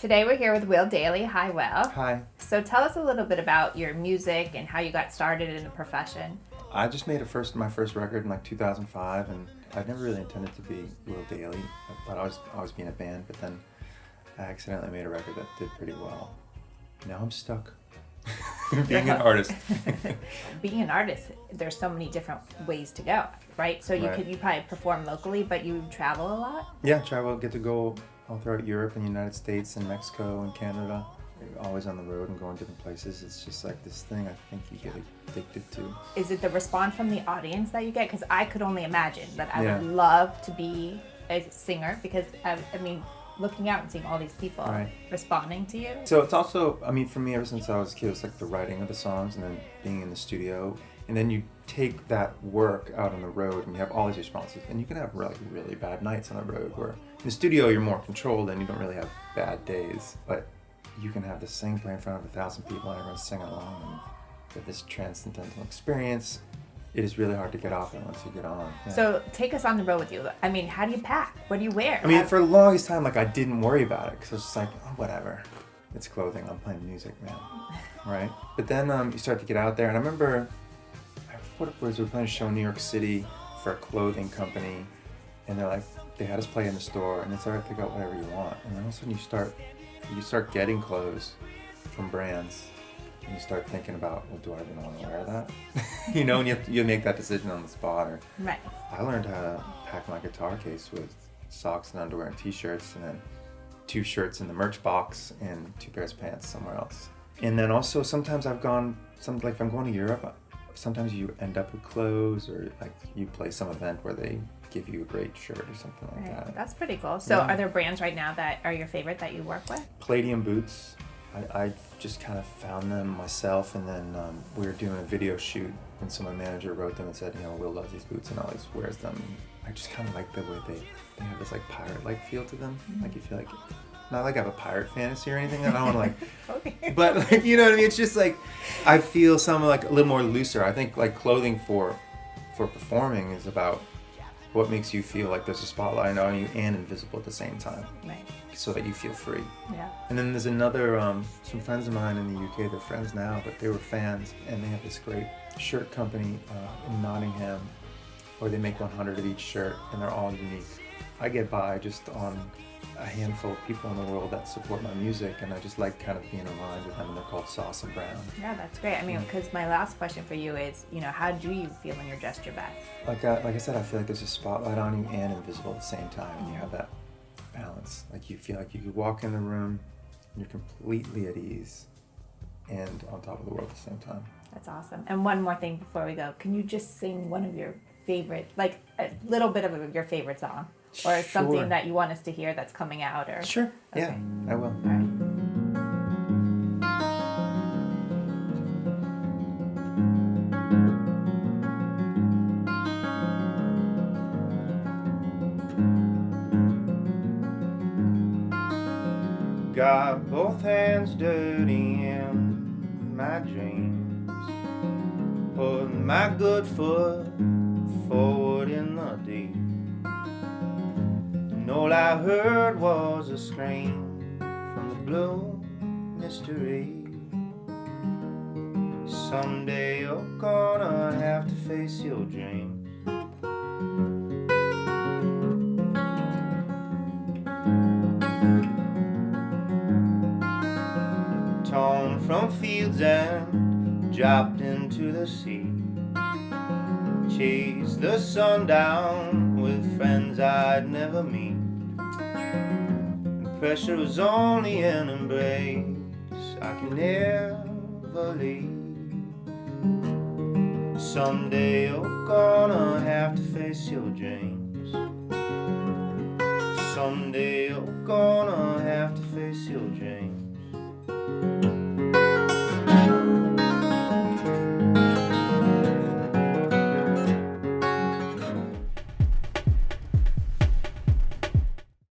Today we're here with Will Dailey. Hi, Will. Hi. So tell us a little bit about your music and how you got started in the profession. I just made my first record in like 2005, and I never really intended to be Will Dailey. I thought I was always be in a band, but then I accidentally made a record that did pretty well. Now I'm stuck being an artist. Being an artist, there's so many different ways to go, right? So you Right. you probably perform locally, but you travel a lot? Yeah, travel, get to go all throughout Europe and the United States and Mexico and Canada. Always on the road and going different places. It's just like this thing I think you get addicted to. Is it the response from the audience that you get? Because I could only imagine that I Yeah. would love to be a singer because, I mean, looking out and seeing all these people Right. responding to you. So it's also, I mean, for me, ever since I was a kid, it's like the writing of the songs and then being in the studio. And then you take that work out on the road and you have all these responses. And you can have really bad nights on the road where in the studio you're more controlled and you don't really have bad days. But you can have this thing play in front of 1,000 people and everyone's singing along. And with this transcendental experience, it is really hard to get off it once you get on. Yeah. So take us on the road with you. I mean, how do you pack? What do you wear? I mean, for the longest time, like, I didn't worry about it because I was just like, oh, whatever. It's clothing. I'm playing music, man. Right? But then you start to get out there. And I remember, we were playing a show in New York City for a clothing company. And they're like, they had us play in the store. And it's all right, pick out whatever you want. And then all of a sudden you start getting clothes from brands. And you start thinking about, well, do I even want to wear that? You know, and you make that decision on the spot. Or Right. I learned how to pack my guitar case with socks and underwear and t-shirts, and then 2 shirts in the merch box and 2 pairs of pants somewhere else. And then also sometimes if I'm going to Europe, sometimes you end up with clothes, or like you play some event where they give you a great shirt or something like Right. that. That's pretty cool. So Yeah. are there brands right now that are your favorite that you work with? Palladium boots. I just kind of found them myself, and then we were doing a video shoot, and so my manager wrote them and said, Will loves these boots and always wears them. And I just kind of like the way they have this like pirate-like feel to them. Mm-hmm. Like you feel like, not like I have a pirate fantasy or anything. I don't want to Okay. but like, you know what I mean? It's just like, I feel some like a little more looser. I think like clothing for performing is about what makes you feel like there's a spotlight on you and invisible at the same time, Right. so that you feel free. Yeah. And then there's another, some friends of mine in the UK, they're friends now, but they were fans, and they have this great shirt company in Nottingham where they make 100 of each shirt, and they're all unique. I get by just on a handful of people in the world that support my music, and I just like kind of being aligned with them, and they're called Sauce and Brown. Yeah, that's great. I mean, because my last question for you is, how do you feel when you're dressed your best? Like I said, I feel like there's a spotlight on you and invisible at the same time, and you have that balance. Like you feel like you could walk in the room, and you're completely at ease, and on top of the world at the same time. That's awesome. And one more thing before we go. Can you just sing one of your favorite, like a little bit of your favorite song? Or something Sure. that you want us to hear that's coming out? Or Sure. Okay. Yeah, I will. All right. Got both hands dirty in my dreams, putting my good foot forward in the deep, and all I heard was a scream from the blue mystery. Someday you're gonna have to face your dreams. Torn from fields and dropped into the sea, chased the sun down with friends I'd never meet. The pressure was only an embrace I can never leave. Someday you're gonna have to face your dreams. Someday you're gonna have to face your dreams.